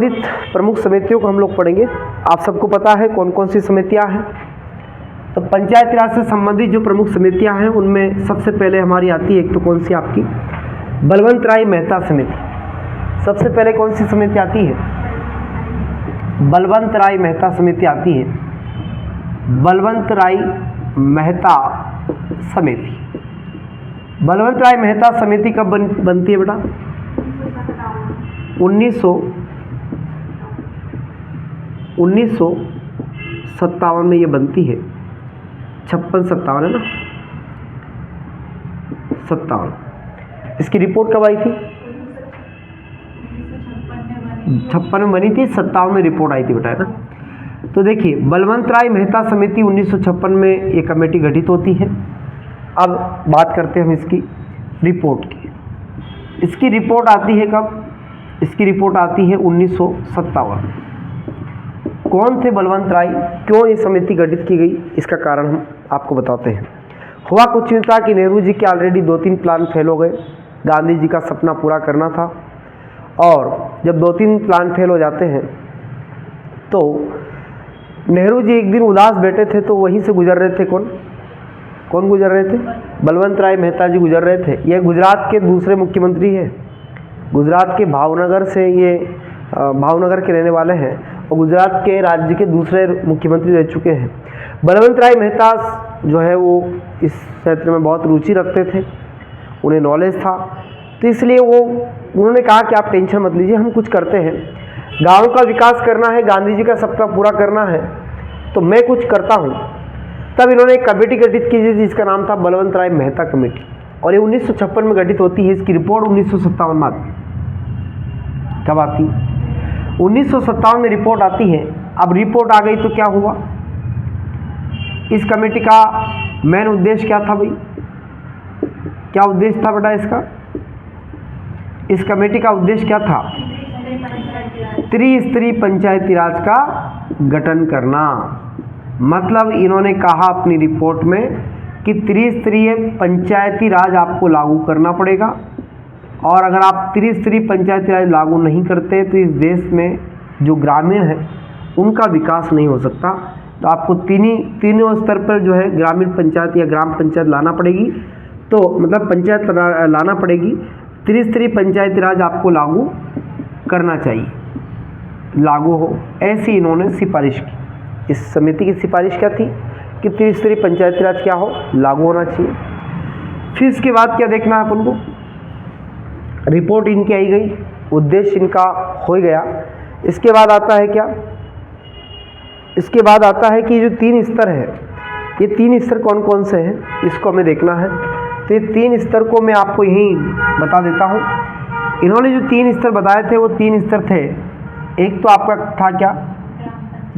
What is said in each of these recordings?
प्रमुख समितियों को हम लोग पढ़ेंगे। आप सबको पता है कौन कौन सी समितियां हैं। तो पंचायती राज से संबंधित जो प्रमुख समितियां हैं उनमें सबसे पहले हमारी आती है एक तो कौन सी आपकी बलवंत राय मेहता समिति। सबसे पहले कौन सी समिति आती है? बलवंत राय मेहता समिति आती है। बलवंत राय मेहता समिति। बलवंत राय मेहता समिति कब बनती है बेटा? 1957 में ये बनती है। 56-57 है ना, 57। इसकी रिपोर्ट कब आई थी? 56 में बनी थी, 57 में रिपोर्ट आई थी बेटा, है ना। तो देखिए बलवंत राय मेहता समिति 1956 में ये कमेटी गठित होती है। अब बात करते हैं हम इसकी रिपोर्ट की। इसकी रिपोर्ट आती है कब? इसकी रिपोर्ट आती है 1957। कौन थे बलवंत राय, क्यों ये समिति गठित की गई, इसका कारण हम आपको बताते हैं। हुआ कुछ यूँ था कि नेहरू जी के ऑलरेडी 2-3 प्लान फेल हो गए। गांधी जी का सपना पूरा करना था, और जब 2-3 प्लान फेल हो जाते हैं तो नेहरू जी एक दिन उदास बैठे थे, तो वहीं से गुजर रहे थे। कौन गुजर रहे थे? बलवंत राय मेहता जी गुजर रहे थे। ये गुजरात के दूसरे मुख्यमंत्री हैं। गुजरात के भावनगर से ये भावनगर के रहने वाले हैं और गुजरात के राज्य के दूसरे मुख्यमंत्री रह चुके हैं। बलवंत राय मेहता जो है वो इस क्षेत्र में बहुत रुचि रखते थे, उन्हें नॉलेज था, तो इसलिए उन्होंने कहा कि आप टेंशन मत लीजिए, हम कुछ करते हैं। गाँव का विकास करना है, गांधी जी का सपना पूरा करना है, तो मैं कुछ करता हूँ। तब इन्होंने एक कमेटी गठित की जिसका नाम था बलवंत राय मेहता कमेटी, और ये 1956 में गठित होती है। इसकी रिपोर्ट 1957 में आती है। कब आती? 1957 में रिपोर्ट आती है। अब रिपोर्ट आ गई तो क्या हुआ? इस कमेटी का मेन उद्देश्य क्या था भाई? क्या उद्देश्य था बेटा इसका? इस कमेटी का उद्देश्य क्या था? त्रिस्तरीय पंचायती राज का गठन करना। मतलब इन्होंने कहा अपनी रिपोर्ट में कि त्रिस्तरीय पंचायती राज आपको लागू करना पड़ेगा, और अगर आप त्रिस्तरीय पंचायती राज लागू नहीं करते तो इस देश में जो ग्रामीण है उनका विकास नहीं हो सकता। तो आपको तीनों स्तर पर जो है ग्रामीण पंचायत या ग्राम पंचायत लाना पड़ेगी। तो मतलब पंचायत लाना पड़ेगी। त्रिस्तरीय पंचायती राज आपको लागू करना चाहिए, लागू हो, ऐसी इन्होंने सिफारिश की। इस समिति की सिफारिश क्या थी कि त्रिस्तरीय पंचायती राज क्या हो, लागू होना चाहिए। फिर इसके बाद क्या देखना है अपन को? रिपोर्ट इनकी आई गई, उद्देश्य इनका हो गया। इसके बाद आता है क्या? इसके बाद आता है कि जो 3 स्तर है, ये 3 स्तर कौन कौन से हैं इसको हमें देखना है। तो ये 3 स्तर को मैं आपको यहीं बता देता हूँ। इन्होंने जो 3 स्तर बताए थे वो 3 स्तर थे। एक तो आपका था क्या?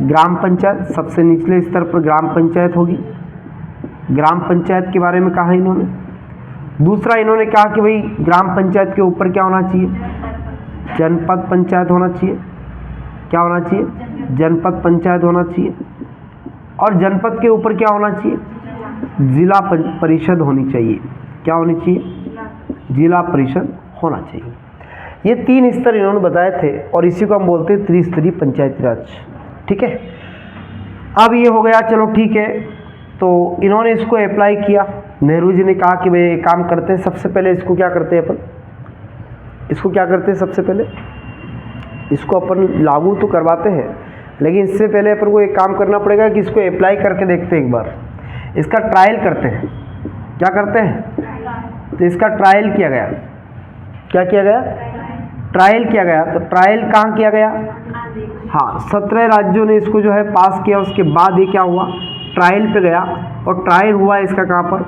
ग्राम पंचायत। सबसे निचले स्तर पर ग्राम पंचायत होगी। ग्राम पंचायत के बारे में कहा इन्होंने। दूसरा इन्होंने कहा कि भाई ग्राम पंचायत के ऊपर क्या होना चाहिए? जनपद पंचायत होना चाहिए। क्या होना चाहिए? जनपद पंचायत होना चाहिए। और जनपद के ऊपर क्या होना चाहिए? जिला परिषद होनी चाहिए। क्या होनी चाहिए? जिला परिषद होना चाहिए। ये 3 स्तर इन्होंने बताए थे, और इसी को हम बोलते हैं त्रिस्तरीय पंचायती राज। ठीक है। अब ये हो गया, चलो ठीक है। तो इन्होंने इसको अप्लाई किया। नेहरू जी ने कहा कि भाई काम करते हैं, सबसे पहले इसको क्या करते हैं अपन? इसको क्या करते हैं सबसे पहले? इसको अपन लागू तो करवाते हैं, लेकिन इससे पहले अपन को एक काम करना पड़ेगा कि इसको अप्लाई करके देखते हैं, एक बार इसका ट्रायल करते हैं। क्या करते हैं? तो इसका ट्रायल किया गया। क्या किया गया? ट्रायल किया गया। तो ट्रायल कहाँ किया गया? हाँ, 17 राज्यों ने इसको जो है पास किया। उसके बाद ये क्या हुआ? ट्रायल पे गया, और ट्रायल हुआ इसका कहाँ पर?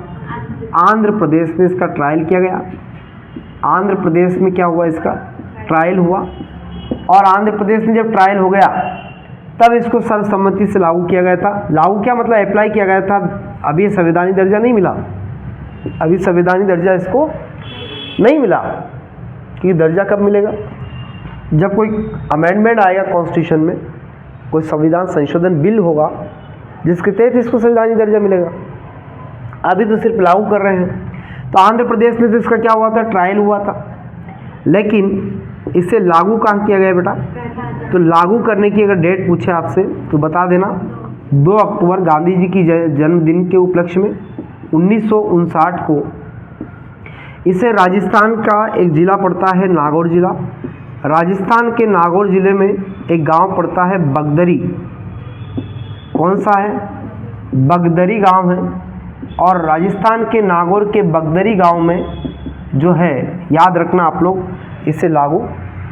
आंध्र प्रदेश में इसका ट्रायल किया गया। आंध्र प्रदेश में क्या हुआ? इसका ट्रायल हुआ, और आंध्र प्रदेश में जब ट्रायल हो गया तब इसको सर्वसम्मति से लागू किया गया था। लागू क्या मतलब? अप्लाई किया गया था। अभी संवैधानिक दर्जा नहीं मिला, अभी संवैधानिक दर्जा इसको नहीं मिला। कि दर्जा कब मिलेगा? जब कोई अमेंडमेंट आएगा कॉन्स्टिट्यूशन में, कोई संविधान संशोधन बिल होगा जिसके तहत इसको संवैधानिक दर्जा मिलेगा। अभी तो सिर्फ लागू कर रहे हैं। तो आंध्र प्रदेश में तो इसका क्या हुआ था? ट्रायल हुआ था। लेकिन इसे लागू कहाँ किया गया बेटा? तो लागू करने की अगर डेट पूछे आपसे तो बता देना 2 अक्टूबर गांधी जी की जन्मदिन के उपलक्ष्य में 1959 को। इसे राजस्थान का एक ज़िला पड़ता है नागौर ज़िला। राजस्थान के नागौर ज़िले में एक गांव पड़ता है बगदरी। कौन सा है? बगदरी गांव है। और राजस्थान के नागौर के बगदरी गांव में जो है, याद रखना आप लोग, इसे लागू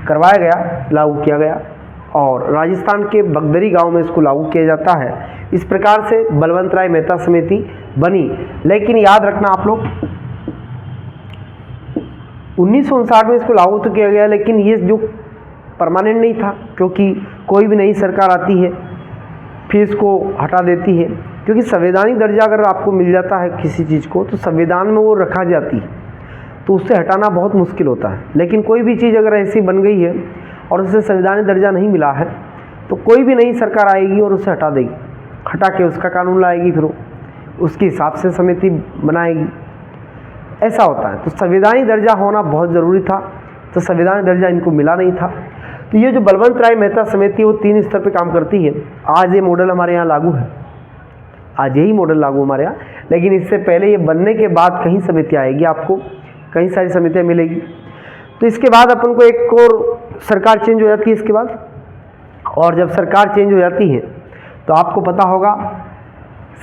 करवाया गया, लागू किया गया और राजस्थान के बगदरी गांव में इसको लागू किया जाता है। इस प्रकार से बलवंत राय मेहता समिति बनी। लेकिन याद रखना आप लोग 1959 में इसको लागू तो किया गया, लेकिन ये जो परमानेंट नहीं था, क्योंकि कोई भी नई सरकार आती है फिर इसको हटा देती है। क्योंकि संवैधानिक दर्जा अगर आपको मिल जाता है किसी चीज़ को तो संविधान में वो रखा जाती है, तो उससे हटाना बहुत मुश्किल होता है। लेकिन कोई भी चीज़ अगर ऐसी बन गई है और उसे संवैधानिक दर्जा नहीं मिला है तो कोई भी नई सरकार आएगी और उसे हटा देगी, हटा के उसका कानून लाएगी, फिर उसके हिसाब से समिति बनाएगी। ऐसा होता है। तो संवैधानिक दर्जा होना बहुत ज़रूरी था, तो संवैधानिक दर्जा इनको मिला नहीं था। तो ये जो बलवंत राय मेहता समिति वो 3 स्तर पे काम करती है। आज ये मॉडल हमारे यहाँ लागू है, आज यही मॉडल लागू हमारे यहाँ, लेकिन इससे पहले ये बनने के बाद कहीं समिति आएगी, आपको कई सारी समितियाँ मिलेगी। तो इसके बाद अपन को एक और सरकार चेंज हो जाती है इसके बाद। और जब सरकार चेंज हो जाती है तो आपको पता होगा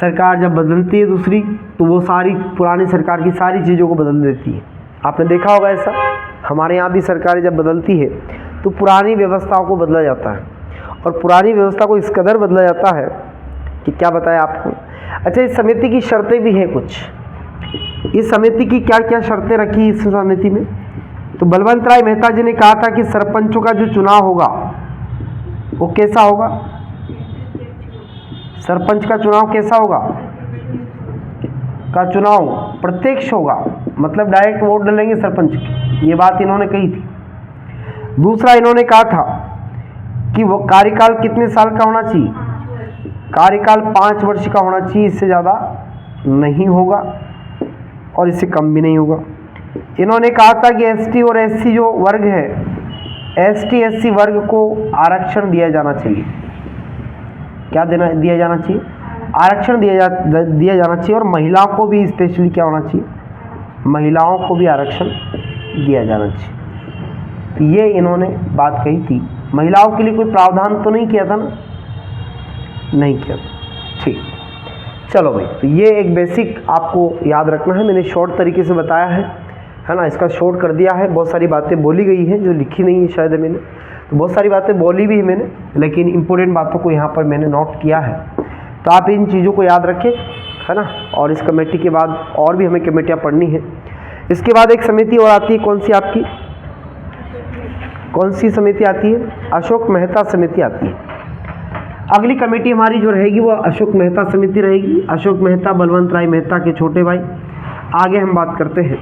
सरकार जब बदलती है दूसरी, तो वो सारी पुरानी सरकार की सारी चीज़ों को बदल देती है। आपने देखा होगा ऐसा, हमारे यहाँ भी सरकारें जब बदलती है तो पुरानी व्यवस्थाओं को बदला जाता है। और पुरानी व्यवस्था को इस कदर बदला जाता है कि क्या बताएं आपको। अच्छा, इस समिति की शर्तें भी हैं कुछ। इस समिति की क्या क्या शर्तें रखी इस समिति में? तो बलवंत राय मेहता जी ने कहा था कि सरपंचों का जो चुनाव होगा वो कैसा होगा? सरपंच का चुनाव कैसा होगा? का चुनाव प्रत्यक्ष होगा, मतलब डायरेक्ट वोट डालेंगे सरपंच की, ये बात इन्होंने कही थी। दूसरा इन्होंने कहा था कि वो कार्यकाल कितने साल का होना चाहिए? कार्यकाल 5 वर्ष का होना चाहिए, इससे ज़्यादा नहीं होगा और इससे कम भी नहीं होगा। इन्होंने कहा था कि एसटी और एससी जो वर्ग है, एसटी एससी वर्ग को आरक्षण दिया जाना चाहिए। क्या दिया जाना चाहिए? आरक्षण दिया जाना चाहिए। और महिलाओं को भी स्पेशली क्या होना चाहिए? महिलाओं को भी आरक्षण दिया जाना चाहिए। तो ये इन्होंने बात कही थी। महिलाओं के लिए कोई प्रावधान तो नहीं किया था ना? नहीं किया। ठीक, चलो भाई, तो ये एक बेसिक आपको याद रखना है। मैंने शॉर्ट तरीके से बताया है ना, इसका शॉर्ट कर दिया है। बहुत सारी बातें बोली गई हैं जो लिखी नहीं है शायद मैंने, तो बहुत सारी बातें बोली भी है मैंने, लेकिन इंपॉर्टेंट बातों को यहाँ पर मैंने नोट किया है। तो आप इन चीज़ों को याद रखें, है ना। और इस कमेटी के बाद और भी हमें कमेटियाँ पढ़नी है। इसके बाद एक समिति और आती है, कौन सी आपकी? कौन सी समिति आती है? अशोक मेहता समिति आती है। अगली कमेटी हमारी जो रहेगी वो अशोक मेहता समिति रहेगी। अशोक मेहता बलवंत राय मेहता के छोटे भाई। आगे हम बात करते हैं।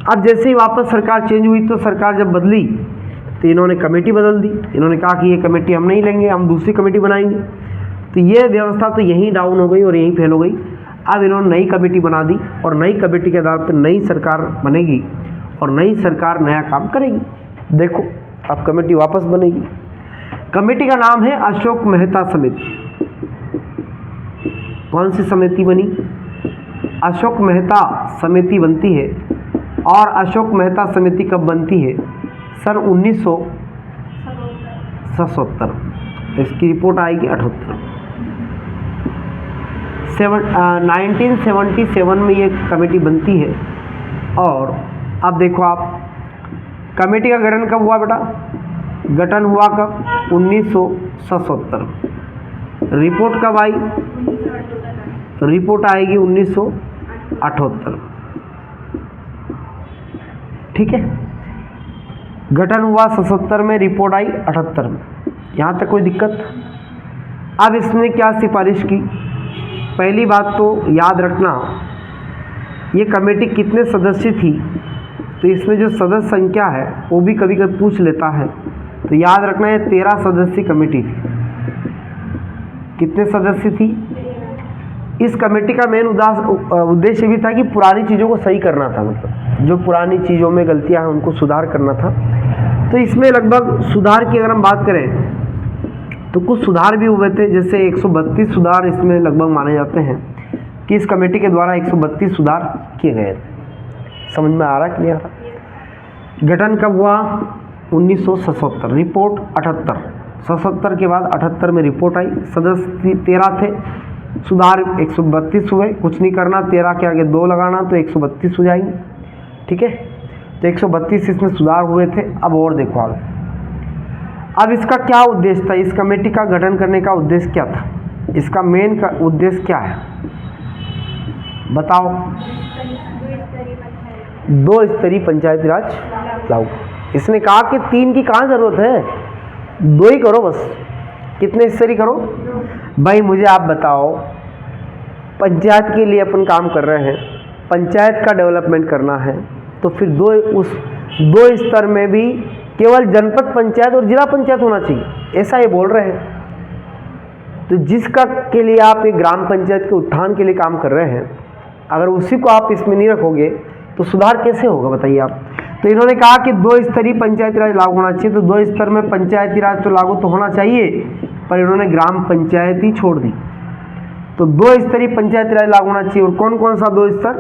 अब जैसे ही वापस सरकार चेंज हुई तो सरकार जब बदली तो इन्होंने कमेटी बदल दी। इन्होंने कहा कि ये कमेटी हम नहीं लेंगे, हम दूसरी कमेटी बनाएंगे। तो ये व्यवस्था तो यहीं डाउन हो गई और यहीं फेल हो गई। अब इन्होंने नई कमेटी बना दी और नई कमेटी के आधार पर नई सरकार बनेगी और नई सरकार नया काम करेगी। देखो, अब कमेटी वापस बनेगी। कमेटी का नाम है अशोक मेहता समिति। कौन सी समिति बनी? अशोक मेहता समिति बनती है। और अशोक मेहता समिति कब बनती है? सन 1977। इसकी रिपोर्ट आएगी 78। 1977 में ये कमेटी बनती है। और अब देखो आप, कमेटी का गठन कब हुआ बेटा? गठन हुआ कब? 1977। रिपोर्ट कब आई? रिपोर्ट आएगी 1978। ठीक है, गठन हुआ 77 में, रिपोर्ट आई 78 में। यहाँ तक कोई दिक्कत? अब इसने क्या सिफारिश की? पहली बात तो याद रखना, ये कमेटी कितने सदस्य थी, तो इसमें जो सदस्य संख्या है वो भी कभी कभी पूछ लेता है। तो याद रखना है 13 सदस्यीय कमेटी थी। कितने सदस्य थी? इस कमेटी का मेन उद्देश्य भी था कि पुरानी चीज़ों को सही करना था, मतलब जो पुरानी चीज़ों में गलतियां हैं उनको सुधार करना था। तो इसमें लगभग सुधार की अगर हम बात करें तो कुछ सुधार भी हुए थे, जैसे 132 सुधार इसमें लगभग माने जाते हैं कि इस कमेटी के द्वारा 132 सुधार किए गए थे। समझ में आ रहा है कि नहीं आ रहा? गठन कब हुआ? 1977। रिपोर्ट 78, 77 के बाद 78 में रिपोर्ट आई। सदस्य 13 थे, सुधार 132 हुए। कुछ नहीं करना, 13 के आगे 2 लगाना तो 132 हो जाएंगे। ठीक है, तो 132 इसमें सुधार हुए थे। अब और देखो आगे, अब इसका क्या उद्देश्य था? इस कमेटी का गठन करने का उद्देश्य क्या था? इसका मेन का उद्देश्य क्या है बताओ? 2 स्तरीय पंचायती राज लागू। इसने कहा कि 3 की कहाँ जरूरत है, 2 ही करो बस। कितने स्तरीय करो भाई? मुझे आप बताओ, पंचायत के लिए अपन काम कर रहे हैं, पंचायत का डेवलपमेंट करना है, तो फिर 2 स्तर में भी केवल जनपद पंचायत और जिला पंचायत होना चाहिए, ऐसा ये बोल रहे हैं। तो जिसका के लिए आप एक ग्राम पंचायत के उत्थान के लिए काम कर रहे हैं, अगर उसी को आप इसमें नहीं रखोगे तो सुधार कैसे होगा बताइए आप? तो इन्होंने कहा कि 2 स्तरीय पंचायती राज लागू होना चाहिए। तो 2 स्तर में पंचायती राज तो लागू तो होना चाहिए, पर इन्होंने ग्राम पंचायत ही छोड़ दी। तो 2 स्तरीय पंचायती राज लागू होना चाहिए। और कौन कौन सा 2 स्तर?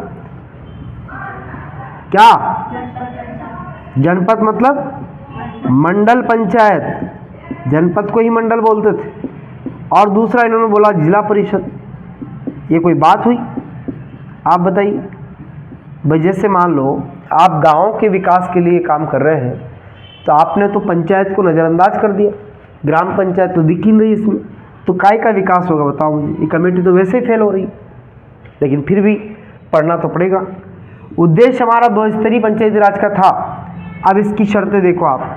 क्या? जनपद मतलब मंडल पंचायत, जनपद को ही मंडल बोलते थे। और दूसरा इन्होंने बोला जिला परिषद। ये कोई बात हुई? आप बताइए भाई। जैसे मान लो आप गांव के विकास के लिए काम कर रहे हैं, तो आपने तो पंचायत को नज़रअंदाज कर दिया, ग्राम पंचायत तो दिख ही नहीं इसमें, तो काय का विकास होगा बताओ मुझे? ये कमेटी तो वैसे ही फेल हो रही, लेकिन फिर भी पढ़ना तो पड़ेगा। उद्देश्य हमारा 2 स्तरीय पंचायती राज का था। अब इसकी शर्तें देखो आप,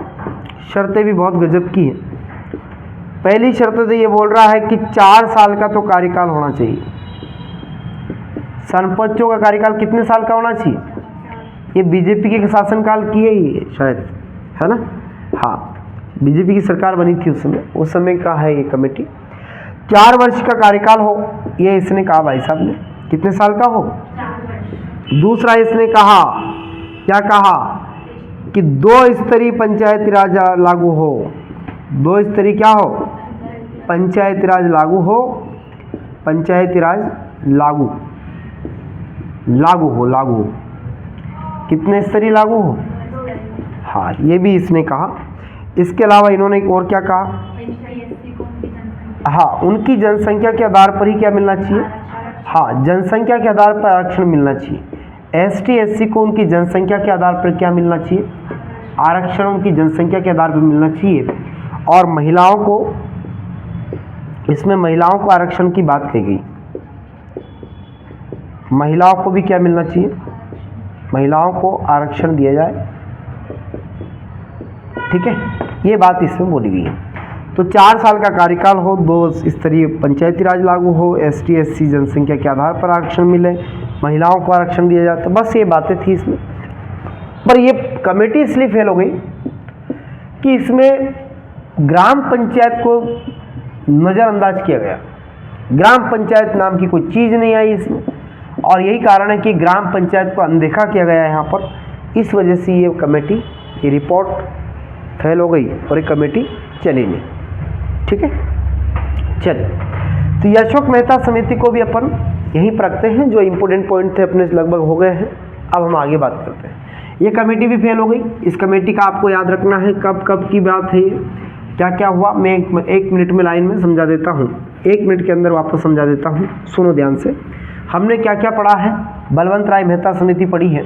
शर्तें भी बहुत गजब की हैं। पहली शर्त तो ये बोल रहा है कि 4 साल का तो कार्यकाल होना चाहिए। सरपंचों का कार्यकाल कितने साल का होना चाहिए? ये बीजेपी के शासनकाल की है ये शायद, है ना? हाँ, बीजेपी की सरकार बनी थी उस समय का है ये कमेटी। 4 वर्ष का कार्यकाल हो, ये इसने कहा भाई साहब ने। कितने साल का हो? दूसरा इसने कहा, क्या कहा? कि 2 स्तरीय पंचायती राज लागू हो। 2 स्तरीय क्या हो? पंचायती राज लागू हो। पंचायती राज लागू हो, लागू हो। कितने स्तरीय लागू हो? हाँ, ये भी इसने कहा। इसके अलावा इन्होंने और क्या कहा? हाँ, उनकी जनसंख्या के आधार पर ही क्या मिलना चाहिए? हाँ, जनसंख्या के आधार पर आरक्षण मिलना चाहिए। ST SC को उनकी जनसंख्या के आधार पर क्या मिलना चाहिए? आरक्षण उनकी जनसंख्या के आधार पर मिलना चाहिए। और महिलाओं को, इसमें महिलाओं को आरक्षण की बात कही गई। महिलाओं को भी क्या मिलना चाहिए? महिलाओं को आरक्षण दिया जाए। ठीक है, ये बात इसमें बोली गई है। तो 4 साल का कार्यकाल हो, 2 स्तरीय पंचायती राज लागू हो, ST SC जनसंख्या के आधार पर आरक्षण मिले, महिलाओं को आरक्षण दिया जाए। तो बस ये बातें थी इसमें। पर ये कमेटी इसलिए फेल हो गई कि इसमें ग्राम पंचायत को नज़रअंदाज किया गया। ग्राम पंचायत नाम की कोई चीज़ नहीं आई इसमें, और यही कारण है कि ग्राम पंचायत को अनदेखा किया गया है यहाँ पर। इस वजह से ये कमेटी, ये रिपोर्ट फेल हो गई और ये कमेटी चली नहीं। ठीक है, चलिए। तो ये अशोक मेहता समिति को भी अपन यहीं पर रखते हैं। जो इम्पोर्टेंट पॉइंट थे अपने लगभग हो गए हैं। अब हम आगे बात करते हैं। ये कमेटी भी फेल हो गई। इस कमेटी का आपको याद रखना है कब कब की बात है, ये क्या क्या हुआ। मैं 1 मिनट में लाइन में समझा देता हूँ, 1 मिनट के अंदर वापस समझा देता हूँ। सुनो ध्यान से। हमने क्या क्या पढ़ा है? बलवंत राय मेहता समिति पढ़ी है।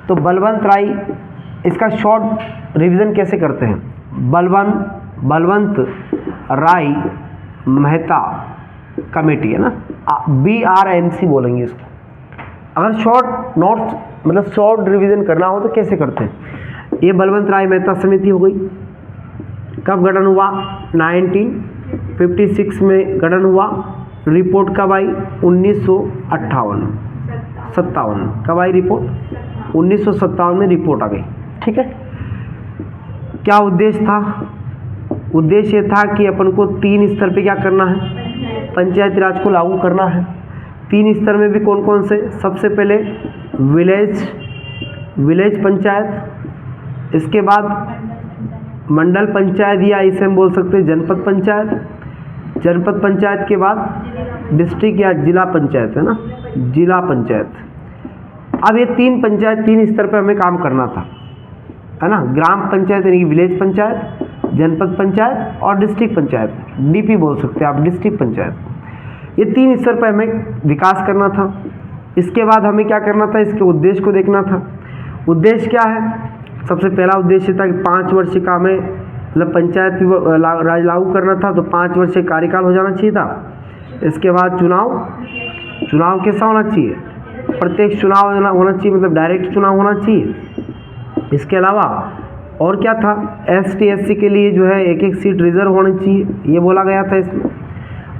तो बलवंत राय, इसका शॉर्ट रिवीजन कैसे करते हैं? बलवंत राय मेहता कमेटी, है ना, BRMC बोलेंगे इसको। अगर शॉर्ट नोट्स मतलब शॉर्ट रिवीजन करना हो तो कैसे करते हैं? ये बलवंत राय मेहता समिति हो गई। कब गठन हुआ? 1956 में गठन हुआ। रिपोर्ट कब आई? 1957 कब आई रिपोर्ट? 1957 में रिपोर्ट आ गई। ठीक है, क्या उद्देश्य था? उद्देश्य था कि अपन को 3 स्तर पे क्या करना है? पंचायती राज को लागू करना है। 3 स्तर में भी कौन कौन से? सबसे पहले विलेज पंचायत, इसके बाद मंडल पंचायत, या इसे हम बोल सकते हैं जनपद पंचायत, जनपद पंचायत के बाद डिस्ट्रिक्ट या जिला पंचायत है ना, जिला पंचायत। अब ये 3 पंचायत 3 स्तर पर हमें काम करना था, है ना। ग्राम पंचायत यानी कि विलेज पंचायत, जनपद पंचायत और डिस्ट्रिक्ट पंचायत, डीपी बोल सकते हैं आप, डिस्ट्रिक्ट पंचायत। ये 3 स्तर पर हमें विकास करना था। इसके बाद हमें क्या करना था, इसके उद्देश्य को देखना था। उद्देश्य क्या है? सबसे पहला उद्देश्य था कि 5 वर्ष का हमें मतलब पंचायत राज लागू करना था, तो 5 वर्ष का कार्यकाल हो जाना चाहिए था। इसके बाद चुनाव कैसा होना चाहिए? प्रत्येक चुनाव होना चाहिए, मतलब डायरेक्ट चुनाव होना चाहिए। इसके अलावा और क्या था, ST SC के लिए जो है 1-1 सीट रिजर्व होनी चाहिए, ये बोला गया था इसमें।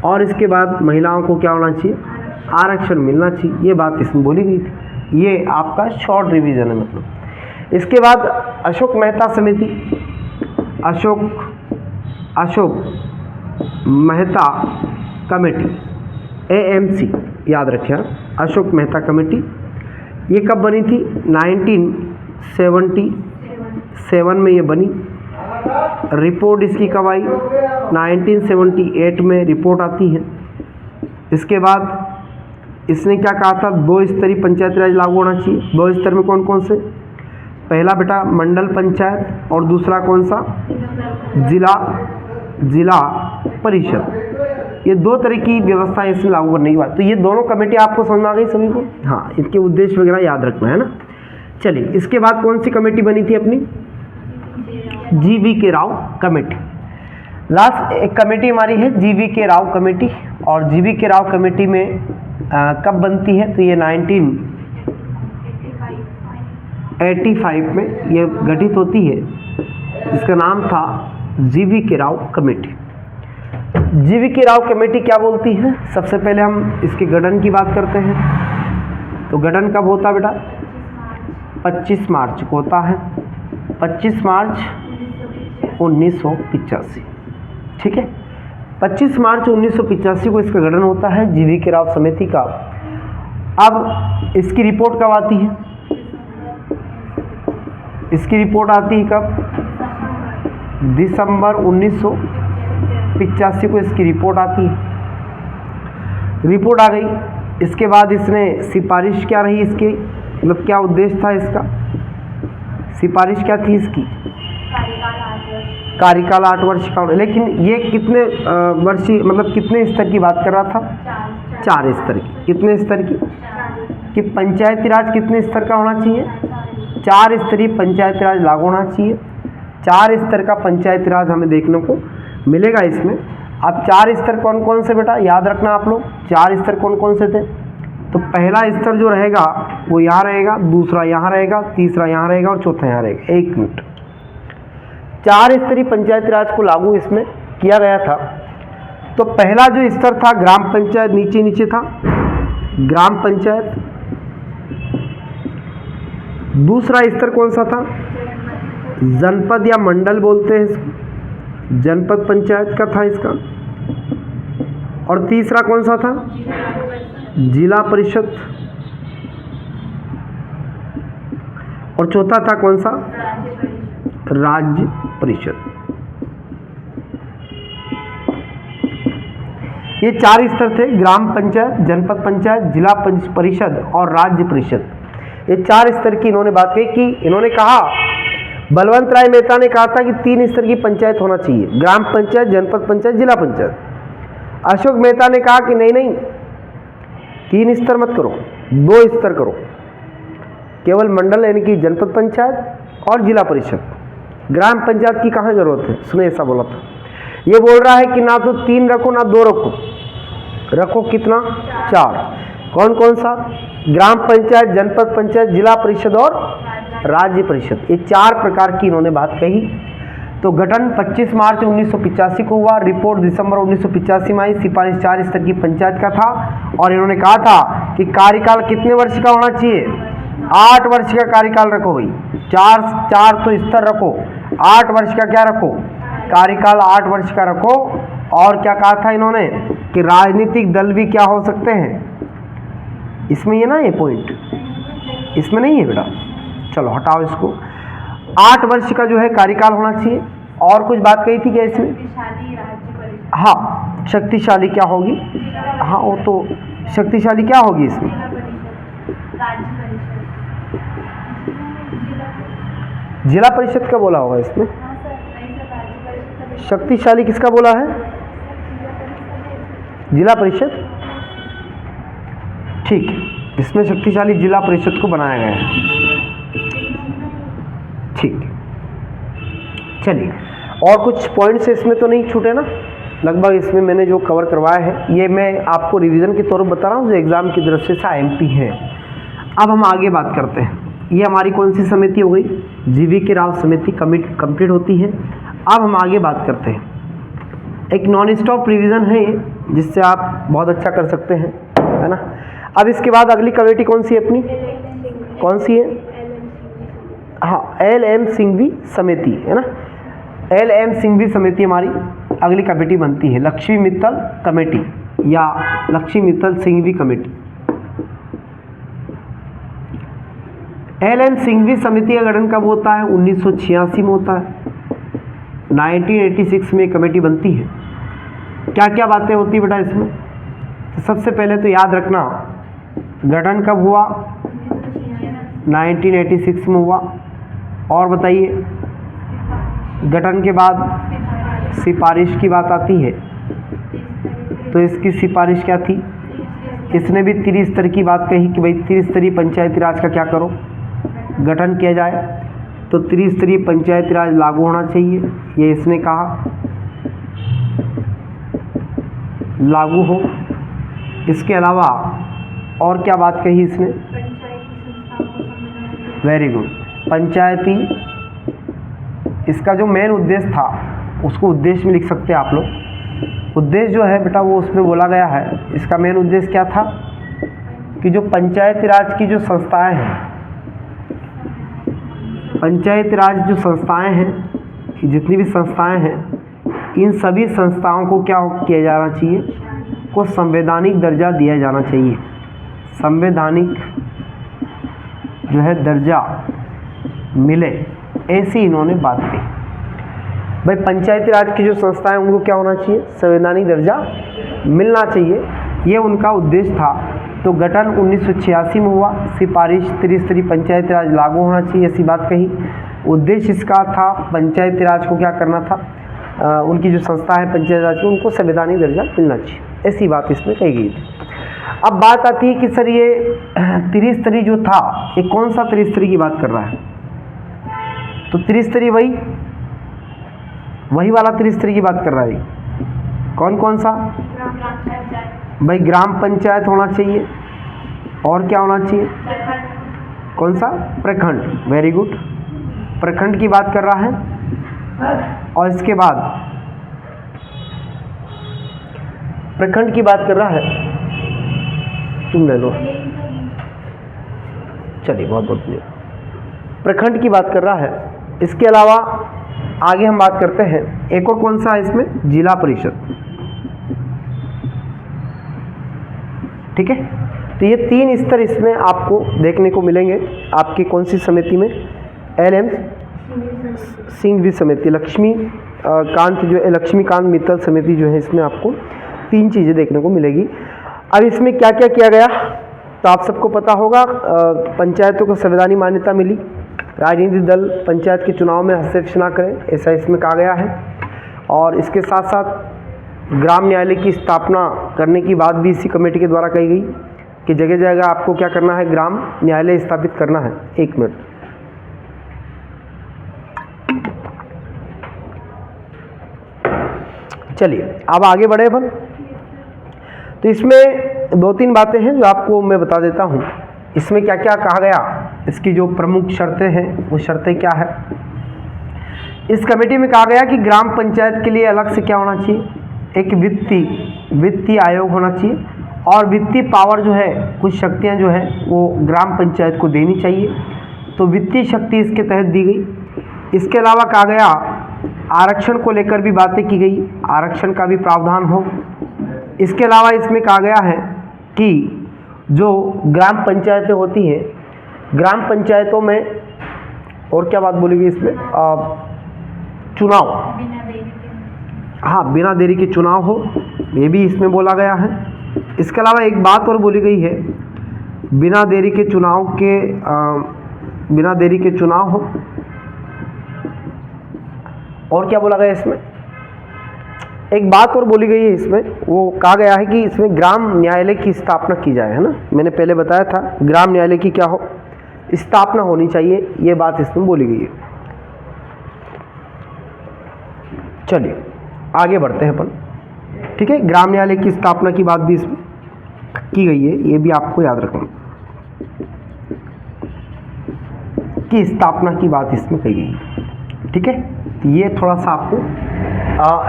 और इसके बाद महिलाओं को क्या होना चाहिए, आरक्षण मिलना चाहिए, ये बात इसमें बोली गई थी। ये आपका शॉर्ट रिवीजन है मतलब। इसके बाद अशोक मेहता समिति, अशोक मेहता कमेटी, AMC याद रखिए, अशोक मेहता कमेटी। ये कब बनी थी? 1977 में ये बनी। रिपोर्ट इसकी कब आई? 1978 में रिपोर्ट आती है। इसके बाद इसने क्या कहा था, 2 स्तरीय पंचायती राज लागू होना चाहिए। 2 स्तर में कौन कौन से? पहला बेटा मंडल पंचायत और दूसरा कौन सा? जिला परिषद। ये 2 तरह की व्यवस्था इसमें लागू करने की बात। तो ये दोनों कमेटी आपको समझ में आ गई सभी को? हाँ, इनके उद्देश्य वगैरह याद रखना है ना। चलिए, इसके बाद कौन सी कमेटी बनी थी अपनी? GVK Rao committee. लास्ट एक कमेटी हमारी है GVK राव कमेटी। और GVK राव कमेटी में कब बनती है? तो ये 1985 में ये गठित होती है। इसका नाम था GVK Rao committee. GVK Rao committee क्या बोलती है? सबसे पहले हम इसके गठन की बात करते हैं। तो गठन कब होता बेटा? 25 मार्च को होता है, 25 मार्च 1985। ठीक है, 25 मार्च 1985 को इसका गठन होता है GVK राव समिति का। अब इसकी रिपोर्ट कब आती है? इसकी रिपोर्ट आती है कब? दिसंबर 1985 को इसकी रिपोर्ट आती है। रिपोर्ट आ गई। इसके बाद इसने सिफारिश क्या रही इसकी, मतलब क्या उद्देश्य था इसका? सिफारिश क्या थी इसकी? कार्यकाल 8 वर्ष का। लेकिन ये कितने वर्षीय, मतलब कितने स्तर की बात कर रहा था? 4 स्तर की। कितने स्तर की? कि पंचायती राज कितने स्तर का होना चाहिए? 4 स्तरीय पंचायती राज लागू होना चाहिए। 4 स्तर का पंचायती राज हमें देखने को मिलेगा इसमें। अब 4 स्तर कौन कौन से बेटा याद रखना आप लोग? 4 स्तर कौन कौन से थे? तो पहला स्तर जो रहेगा वो यहाँ रहेगा, दूसरा यहाँ रहेगा, तीसरा यहाँ रहेगा और चौथा यहाँ रहेगा। 1 मिनट। 4 स्तरीय पंचायती राज को लागू इसमें किया गया था। तो पहला जो स्तर था ग्राम पंचायत, नीचे था ग्राम पंचायत। दूसरा स्तर कौन सा था? जनपद या मंडल बोलते हैं इसको, जनपद पंचायत का था इसका। और तीसरा कौन सा था? जिला परिषद। और चौथा था कौन सा? राज्य परिषद। ये 4 स्तर थे, ग्राम पंचायत, जनपद पंचायत, जिला परिषद और राज्य परिषद। ये 4 स्तर की इन्होंने बात कही। कि इन्होंने कहा, बलवंत राय मेहता ने कहा था कि 3 स्तर की पंचायत होना चाहिए, ग्राम पंचायत, जनपद पंचायत, जिला पंचायत। अशोक मेहता ने कहा कि नहीं 3 स्तर मत करो, 2 स्तर करो, केवल मंडल यानी कि जनपद पंचायत और जिला परिषद। ग्राम पंचायत की कहाँ जरूरत है? उसने ऐसा बोला था। ये बोल रहा है कि ना तो 3 रखो ना 2 रखो कितना? 4। कौन कौन सा? ग्राम पंचायत, जनपद पंचायत, जिला परिषद और राज्य परिषद। ये 4 प्रकार की इन्होंने बात कही। तो गठन 25 मार्च 1985 को हुआ। रिपोर्ट दिसंबर 1985 में आई। सिफारिश 4 स्तर की पंचायत का था। और इन्होंने कहा था कि कार्यकाल कितने वर्ष का होना चाहिए? 8 वर्ष का कार्यकाल रखो भाई। 4 तो स्तर रखो, 8 वर्ष का क्या रखो? कार्यकाल 8 वर्ष का रखो। और क्या कहा था इन्होंने कि राजनीतिक दल भी क्या हो सकते हैं? इसमें ये ना, ये पॉइंट इसमें नहीं है बेटा, चलो हटाओ इसको। 8 वर्ष का जो है कार्यकाल होना चाहिए। और कुछ बात कही थी क्या इसमें? हाँ, शक्तिशाली क्या होगी? हाँ, वो तो शक्तिशाली क्या होगी इसमें? जिला परिषद का बोला होगा इसमें। शक्तिशाली किसका बोला है? जिला परिषद। ठीक, इसमें शक्तिशाली जिला परिषद को बनाया गया है। ठीक, चलिए, और कुछ पॉइंट्स इसमें तो नहीं छूटे ना? लगभग इसमें मैंने जो कवर करवाया है ये मैं आपको रिवीजन के तौर पर बता रहा हूँ, जो एग्जाम की दृष्टि से आईएमपी है। अब हम आगे बात करते हैं। ये हमारी कौन सी समिति हो गई? जीवीके राव समिति कंप्लीट होती है। अब हम आगे बात करते हैं। एक नॉन स्टॉप रिवीजन है ये, जिससे आप बहुत अच्छा कर सकते हैं, है ना। अब इसके बाद अगली कमेटी कौन सी है अपनी? कौन सी है? हाँ, LM सिंघवी समिति, है ना। LM सिंघवी समिति हमारी अगली कमेटी बनती है, लक्ष्मी मित्तल कमेटी या लक्ष्मी मित्तल सिंघवी कमेटी। LM सिंघवी समिति का गठन कब होता है? 1986 में होता है। 1986 में कमेटी बनती है। क्या क्या बातें होती है बेटा इसमें? तो सबसे पहले तो याद रखना, गठन कब हुआ? 1986 में हुआ। और बताइए, गठन के बाद सिफारिश की बात आती है, तो इसकी सिफारिश क्या थी? इसने भी त्रिस्तर की बात कही कि भाई त्रिस्तरीय पंचायती राज का क्या करो, गठन किया जाए, तो त्रिस्तरीय पंचायती राज लागू होना चाहिए, ये इसने कहा, लागू हो। इसके अलावा और क्या बात कही इसने? वेरी गुड, पंचायती, इसका जो मेन उद्देश्य था उसको उद्देश्य में लिख सकते हैं आप लोग। उद्देश्य जो है बेटा वो उसमें बोला गया है, इसका मेन उद्देश्य क्या था कि जो पंचायती राज की जो संस्थाएं हैं, पंचायती राज जो संस्थाएं हैं, जितनी भी संस्थाएं हैं, इन सभी संस्थाओं को क्या किया जाना चाहिए? को संवैधानिक दर्जा दिया जाना चाहिए। संवैधानिक जो है दर्जा मिले, ऐसी इन्होंने बात कही। भाई पंचायती राज की जो संस्थाएं उनको क्या होना चाहिए? संवैधानिक दर्जा मिलना चाहिए, ये उनका उद्देश्य था। तो गठन 1986 में हुआ, सिफारिश त्रिस्तरीय पंचायती राज लागू होना चाहिए, ऐसी बात कही। उद्देश्य इसका था पंचायती राज को क्या करना था, उनकी जो संस्था है पंचायती राज की, उनको संवैधानिक दर्जा मिलना चाहिए, ऐसी बात इसमें कही गई थी। अब बात आती है कि सर ये त्रिस्तरीय जो था, ये कौन सा त्रिस्तरीय की बात कर रहा है? तो त्रिस्तरीय वही वाला त्रिस्तरीय की बात कर रहा है। कौन कौन सा? भाई ग्राम पंचायत होना चाहिए, और क्या होना चाहिए? कौन सा? प्रखंड। वेरी गुड, प्रखंड की बात कर रहा है। और इसके बाद प्रखंड की बात कर रहा है, तुम ले लो, चलिए बहुत बहुत धन्यवाद। प्रखंड की बात कर रहा है। इसके अलावा आगे हम बात करते हैं, एक और कौन सा है इसमें? जिला परिषद। ठीक है, तो ये 3 स्तर इसमें आपको देखने को मिलेंगे आपकी कौन सी समिति में? LM सिंघवी समिति, लक्ष्मीकांत मित्तल समिति जो है, इसमें आपको 3 चीज़ें देखने को मिलेगी। अब इसमें क्या क्या किया गया तो आप सबको पता होगा। पंचायतों को संवैधानिक मान्यता मिली, राजनीतिक दल पंचायत के चुनाव में हस्तक्षेप न करें, ऐसा इसमें कहा गया है। और इसके साथ साथ ग्राम न्यायालय की स्थापना करने की बात भी इसी कमेटी के द्वारा कही गई कि जगह जगह आपको क्या करना है? ग्राम न्यायालय स्थापित करना है। 1 मिनट, चलिए अब आगे बढ़े अपन। तो इसमें 2-3 बातें हैं जो आपको मैं बता देता हूँ। इसमें क्या क्या कहा गया, इसकी जो प्रमुख शर्तें हैं वो शर्तें क्या है। इस कमेटी में कहा गया कि ग्राम पंचायत के लिए अलग से क्या होना चाहिए? एक वित्तीय आयोग होना चाहिए, और वित्तीय पावर जो है, कुछ शक्तियाँ जो है वो ग्राम पंचायत को देनी चाहिए, तो वित्तीय शक्ति इसके तहत दी गई। इसके अलावा कहा गया आरक्षण को लेकर भी बातें की गई, आरक्षण का भी प्रावधान हो। इसके अलावा इसमें कहा गया है कि जो ग्राम पंचायतें होती हैं, ग्राम पंचायतों में और क्या बात बोली गई इसमें? चुनाव, हाँ, बिना देरी के चुनाव हो, ये भी इसमें बोला गया है। इसके अलावा एक बात और बोली गई है, बिना देरी के चुनाव हो। और क्या बोला गया इसमें, एक बात और बोली गई है इसमें, वो कहा गया है कि इसमें ग्राम न्यायालय की स्थापना की जाए, है ना। मैंने पहले बताया था ग्राम न्यायालय की क्या हो, स्थापना होनी चाहिए, ये बात इसमें बोली गई है। चलिए आगे बढ़ते हैं अपन, ठीक है। ग्राम न्यायालय की स्थापना की बात भी इसमें की गई है, ये भी आपको याद रखना कि स्थापना की बात इसमें कही गई है, ठीक है। तो ये थोड़ा सा आपको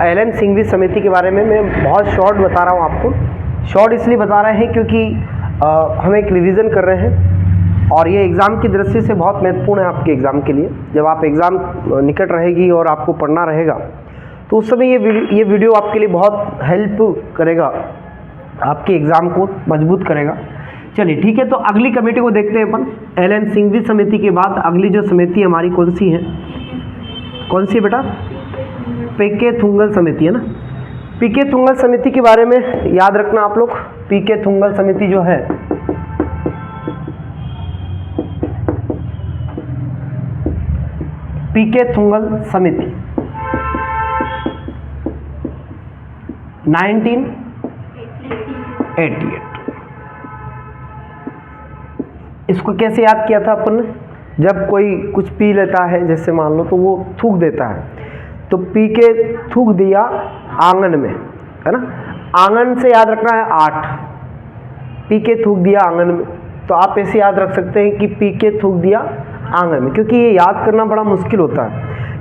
एल.एन. सिंघवी समिति के बारे में मैं बहुत शॉर्ट बता रहा हूँ आपको। शॉर्ट इसलिए बता रहे हैं क्योंकि हम एक रिवीजन कर रहे हैं और ये एग्ज़ाम की दृष्टि से बहुत महत्वपूर्ण है आपके एग्ज़ाम के लिए। जब आप एग्ज़ाम निकट रहेगी और आपको पढ़ना रहेगा तो उस समय ये वीडियो आपके लिए बहुत हेल्प करेगा, आपके एग्ज़ाम को मजबूत करेगा। चलिए ठीक है, तो अगली कमेटी को देखते हैं अपन। एल.एन. सिंघवी समिति के बाद अगली जो समिति हमारी कौन सी है, कौन सी बेटा, पी.के. थुंगल समिति, है ना। पी.के. थुंगल समिति के बारे में याद रखना आप लोग। पी.के. थुंगल समिति जो है पी.के. थुंगल समिति 1988। इसको कैसे याद किया था अपन ने, जब कोई कुछ पी लेता है जैसे मान लो तो वो थूक देता है, तो पी के थूक दिया आंगन में, है ना। आंगन से याद रखना है 8, पी के थूक दिया आंगन में। तो आप ऐसे याद रख सकते हैं कि पी के थूक दिया आंगन में, क्योंकि ये याद करना बड़ा मुश्किल होता है।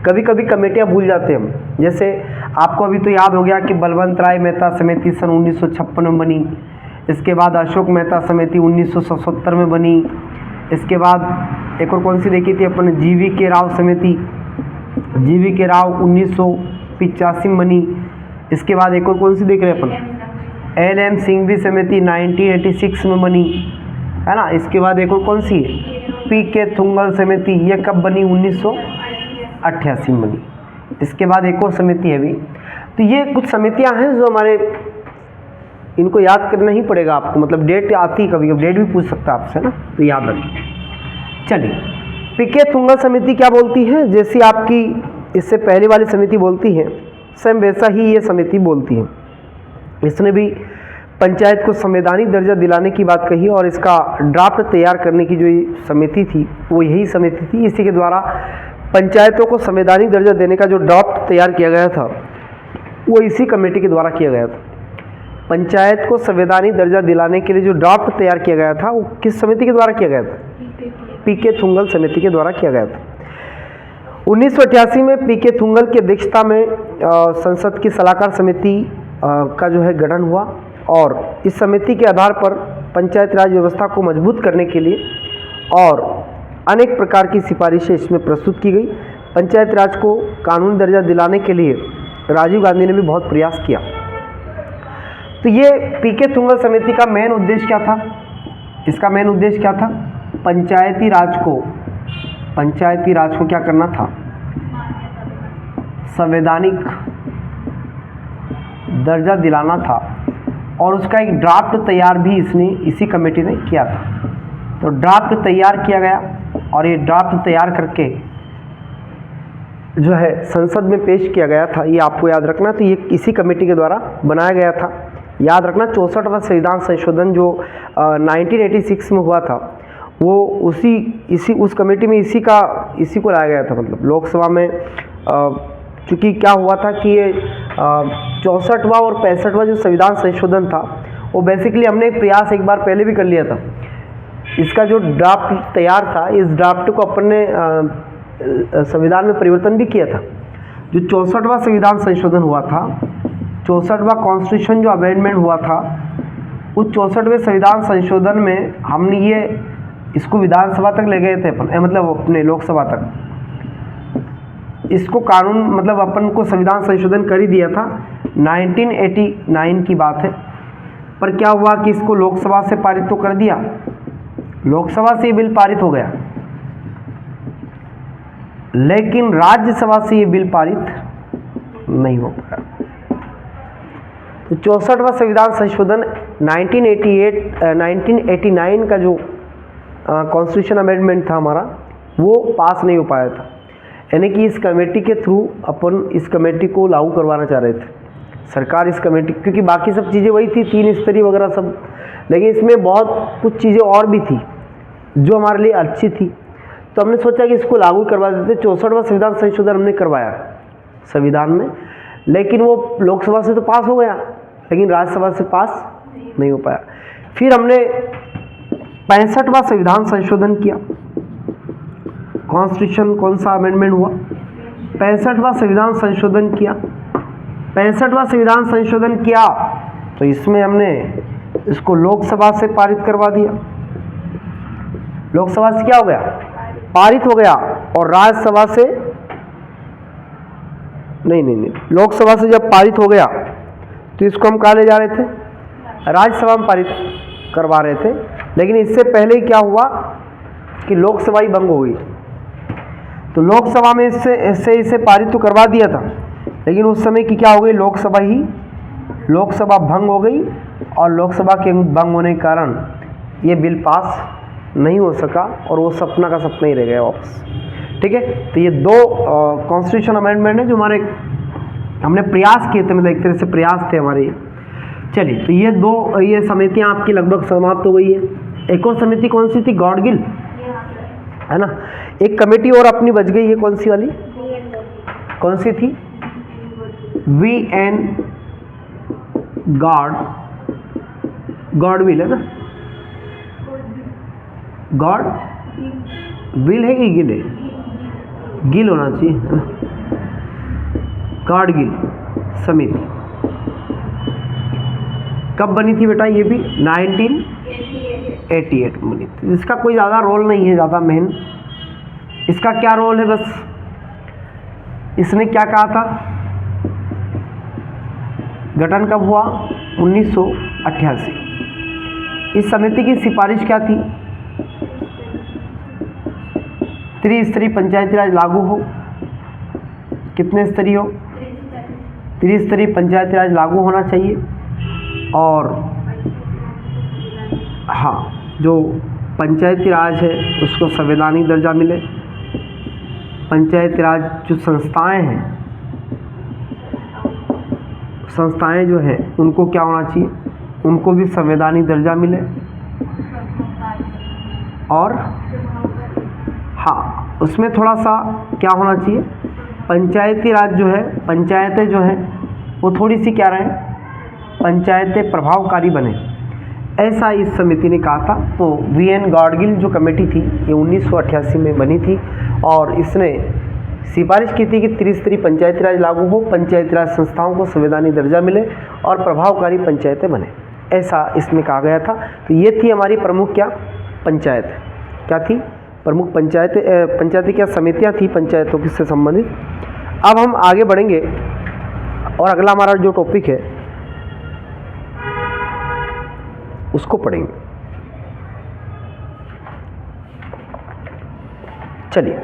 कभी कभी कमेटियाँ भूल जाते हैं हम, जैसे आपको अभी तो याद हो गया कि बलवंत राय मेहता समिति सन 1956 में बनी। इसके बाद अशोक मेहता समिति 1977 में बनी। इसके बाद एक और कौन सी देखी थी अपन, जी.वी.के. राव समिति, जी.वी.के. राव 1985 में बनी। इसके बाद एक और कौन सी देख रहे हैं अपन, एल.एम. सिंघवी समिति 1986 में बनी, है ना। इसके बाद एक और कौन सी है, पी.के. थुंगल समिति, ये कब बनी, 1988 में बनी। इसके बाद एक और समिति है भी। तो ये कुछ समितियां हैं जो हमारे, इनको याद करना ही पड़ेगा आपको, मतलब डेट आती कभी कभी, डेट भी पूछ सकता है आपसे ना, तो याद रखिए। चलिए, पी.के. थुंगल समिति क्या बोलती है, जैसी आपकी इससे पहले वाली समिति बोलती है सेम वैसा ही ये समिति बोलती है। इसने भी पंचायत को संवैधानिक दर्जा दिलाने की बात कही और इसका ड्राफ्ट तैयार करने की जो समिति थी वो यही समिति थी। इसी के द्वारा पंचायतों को संवैधानिक दर्जा देने का जो ड्राफ्ट तैयार किया गया था वो इसी कमेटी के द्वारा किया गया था। पंचायत को संवैधानिक दर्जा दिलाने के लिए जो ड्राफ्ट तैयार किया गया था वो किस समिति के द्वारा किया गया था, पी.के. थुंगल समिति के द्वारा किया गया था। 1988 में पी.के. थुंगल की अध्यक्षता में संसद की सलाहकार समिति का जो है गठन हुआ और इस समिति के आधार पर पंचायत राज व्यवस्था को मजबूत करने के लिए और अनेक प्रकार की सिफारिशें इसमें प्रस्तुत की गई। पंचायत राज को कानूनी दर्जा दिलाने के लिए राजीव गांधी ने भी बहुत प्रयास किया। तो ये पी.के. थुंगल समिति का मेन उद्देश्य क्या था, इसका मेन उद्देश्य क्या था, पंचायती राज को क्या करना था, संवैधानिक दर्जा दिलाना था और उसका एक ड्राफ्ट तैयार भी इसी कमेटी ने किया था। तो ड्राफ्ट तैयार किया गया और ये ड्राफ्ट तैयार करके जो है संसद में पेश किया गया था, ये आपको याद रखना। तो ये इसी कमेटी के द्वारा बनाया गया था, याद रखना। 64वां संविधान संशोधन जो 1986 में हुआ था वो उस कमेटी में इसी को लाया गया था। मतलब लोकसभा में चूँकि क्या हुआ था कि ये 64वां और 65वां जो संविधान संशोधन था वो बेसिकली हमने एक प्रयास एक बार पहले भी कर लिया था। इसका जो ड्राफ्ट तैयार था, इस ड्राफ्ट को अपन ने संविधान में परिवर्तन भी किया था। जो 64वां संविधान संशोधन हुआ था, 64वां कॉन्स्टिट्यूशन जो अमेंडमेंट हुआ था, उस 64वें संविधान संशोधन में हमने इसको विधानसभा तक ले गए थे अपन, मतलब अपने लोकसभा तक। इसको कानून मतलब अपन को संविधान संशोधन कर ही दिया था, 1989 की बात है। पर क्या हुआ कि इसको लोकसभा से पारित तो कर दिया, लोकसभा से ये बिल पारित हो गया, लेकिन राज्यसभा से ये बिल पारित नहीं हो पाया। तो 64वां संविधान संशोधन 1989 का जो कॉन्स्टिट्यूशन अमेंडमेंट था हमारा, वो पास नहीं हो पाया था। यानी कि इस कमेटी के थ्रू अपन इस कमेटी को लागू करवाना चाह रहे थे सरकार, इस कमेटी, क्योंकि बाकी सब चीज़ें वही थी, 3 स्तरीय वगैरह सब, लेकिन इसमें बहुत कुछ चीज़ें और भी थी जो हमारे लिए अच्छी थी। तो हमने सोचा कि इसको लागू करवा देते। 64वां संविधान संशोधन हमने करवाया संविधान में, लेकिन वो लोकसभा से तो पास हो गया, लेकिन राज्यसभा से पास नहीं हो पाया। फिर हमने 65वां संविधान संशोधन किया। कॉन्स्टिट्यूशन कौन सा अमेंडमेंट हुआ? 65वां संविधान संशोधन किया। 65वां संविधान संशोधन किया तो इसमें हमने इसको लोकसभा से पारित करवा दिया। लोकसभा से क्या हो गया? पारित हो गया। और राज्यसभा से नहीं, लोकसभा से जब पारित हो गया तो इसको हम कहाँ ले जा रहे थे? राज्यसभा में पारित करवा रहे थे। लेकिन इससे पहले ही क्या हुआ कि लोकसभा ही भंग हो गई। तो लोकसभा में इसे पारित तो करवा दिया था, लेकिन उस समय की क्या हो गई? लोकसभा भंग हो गई, और लोकसभा के भंग होने के कारण ये बिल पास नहीं हो सका, और वो सपना का सपना ही रह गया वापस। ठीक है, तो ये 2 कॉन्स्टिट्यूशन अमेंडमेंट है जो हमने प्रयास किए थे, मतलब एक तरह से प्रयास थे हमारे। चलिए, तो ये समितियाँ आपकी लगभग समाप्त हो गई है। एक और समिति कौन सी थी? गॉडगिल, है ना। एक कमेटी और अपनी बच गई है, कौन सी वाली? कौन सी थी? VN गॉडविल, है ना। गॉडविल है कि गिल है? गिल होना चाहिए, है ना। गॉडगिल समिति कब बनी थी बेटा? ये भी 1988 में बनी थी। इसका कोई ज़्यादा रोल नहीं है, ज़्यादा मेन। इसका क्या रोल है? बस इसने क्या कहा था? गठन कब हुआ? 1988। इस समिति की सिफारिश क्या थी? त्रिस्तरीय पंचायती राज लागू हो। कितने स्तरीय हो? त्रिस्तरीय पंचायती राज लागू होना चाहिए। और हाँ, जो पंचायती राज है उसको संवैधानिक दर्जा मिले। पंचायती राज जो संस्थाएं जो हैं उनको क्या होना चाहिए? उनको भी संवैधानिक दर्जा मिले। और हाँ, उसमें थोड़ा सा क्या होना चाहिए? पंचायती राज जो है, पंचायतें जो हैं वो थोड़ी सी क्या रहें? पंचायतें प्रभावकारी बने, ऐसा इस समिति ने कहा था। तो VN गॉडगिल जो कमेटी थी ये 1988 में बनी थी, और इसने सिफारिश की थी कि त्रिस्तरीय पंचायती राज लागू हो, पंचायती राज संस्थाओं को संवैधानिक दर्जा मिले और प्रभावकारी पंचायतें बने, ऐसा इसमें कहा गया था। तो ये थी हमारी प्रमुख क्या? पंचायत। क्या थी? प्रमुख पंचायती क्या समितियाँ थी पंचायतों से संबंधित। अब हम आगे बढ़ेंगे और अगला हमारा जो टॉपिक है उसको पढ़ेंगे। चलिए।